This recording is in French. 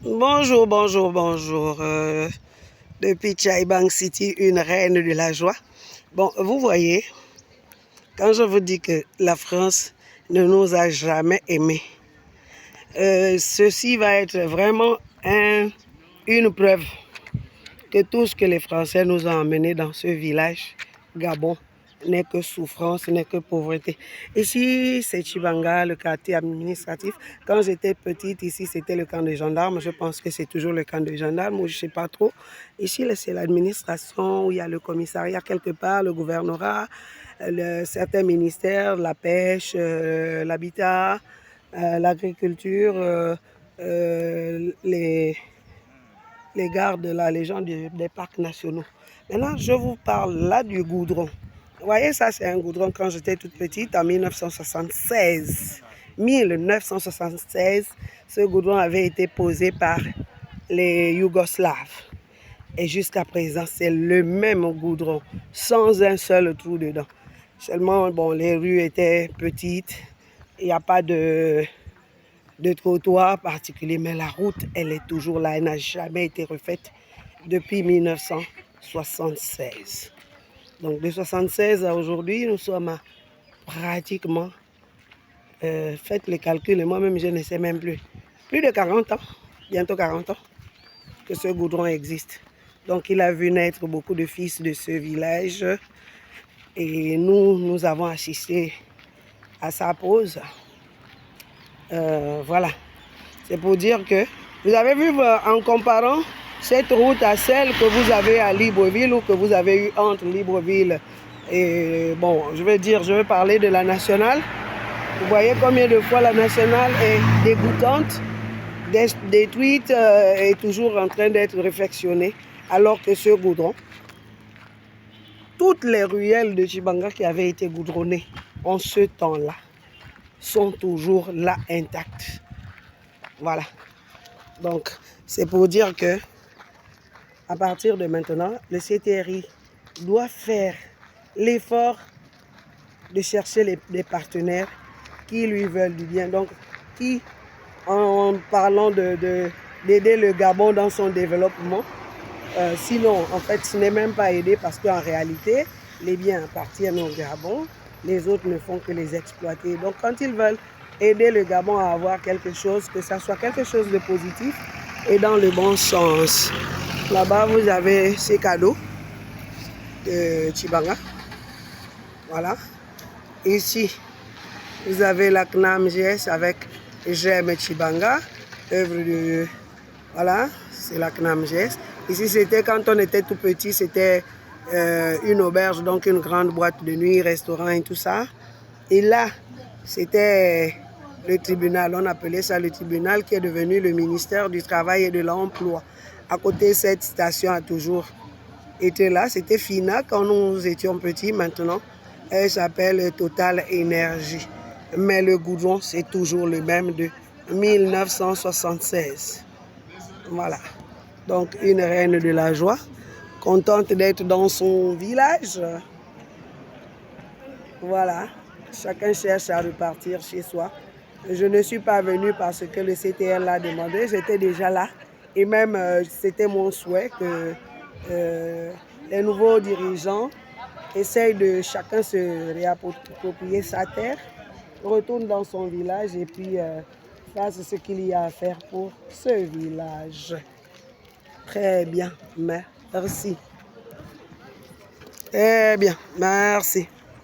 Bonjour, bonjour, bonjour. Depuis Chaibang City, une reine de la joie. Bon, vous voyez, quand je vous dis que la France ne nous a jamais aimés, ceci va être vraiment une preuve que tout ce que les Français nous ont emmené dans ce village, Gabon, n'est que souffrance, n'est que pauvreté. Ici, c'est Tchibanga, le quartier administratif. Quand j'étais petite, ici, c'était le camp des gendarmes. Je pense que c'est toujours le camp des gendarmes, ou je ne sais pas trop. Ici, c'est l'administration, où il y a le commissariat quelque part, le gouvernorat, certains ministères, la pêche, l'habitat, l'agriculture, les gardes, là, les gens des parcs nationaux. Maintenant, je vous parle là du goudron. Vous voyez, ça, c'est un goudron quand j'étais toute petite, en 1976. 1976, ce goudron avait été posé par les Yougoslaves. Et jusqu'à présent, c'est le même goudron, sans un seul trou dedans. Seulement, bon, les rues étaient petites, il n'y a pas de trottoir particulier, mais la route, elle est toujours là, elle n'a jamais été refaite depuis 1976. Donc de 1976 à aujourd'hui, nous sommes à pratiquement, faites le calcul, et moi-même je ne sais même plus de 40 ans, bientôt 40 ans, que ce goudron existe. Donc il a vu naître beaucoup de fils de ce village et nous avons assisté à sa pose. Voilà, c'est pour dire que vous avez vu en comparant cette route à celle que vous avez à Libreville ou que vous avez eu entre Libreville et, bon, je vais parler de la nationale. Vous voyez combien de fois la nationale est dégoûtante, détruite et toujours en train d'être réfectionnée, alors que ce goudron, toutes les ruelles de Tchibanga qui avaient été goudronnées en ce temps-là sont toujours là intactes. Voilà. Donc, c'est pour dire que à partir de maintenant, le CTRI doit faire l'effort de chercher des partenaires qui lui veulent du bien. Donc, qui, en parlant d'aider le Gabon dans son développement, sinon, en fait, ce n'est même pas aidé parce qu'en réalité, les biens appartiennent au Gabon, les autres ne font que les exploiter. Donc, quand ils veulent aider le Gabon à avoir quelque chose, que ça soit quelque chose de positif et dans le bon sens. Là-bas, vous avez ces cadeaux de Tchibanga. Voilà. Ici, vous avez la CNAMGS avec J'aime Tchibanga, œuvre de... Voilà, c'est la CNAMGS. Ici, c'était quand on était tout petit, c'était une auberge, donc une grande boîte de nuit, restaurant et tout ça. Et là, c'était le tribunal, on appelait ça le tribunal, qui est devenu le ministère du Travail et de l'Emploi. À côté, cette station a toujours été là. C'était FINA quand nous étions petits. Maintenant, elle s'appelle Total Énergie. Mais le goudron, c'est toujours le même de 1976. Voilà. Donc, une reine de la joie, contente d'être dans son village. Voilà. Chacun cherche à repartir chez soi. Je ne suis pas venue parce que le CTR l'a demandé. J'étais déjà là. Et même, c'était mon souhait que les nouveaux dirigeants essayent de chacun se réapproprier sa terre, retourne dans son village et puis fasse ce qu'il y a à faire pour ce village. Très bien, merci. Très bien, merci.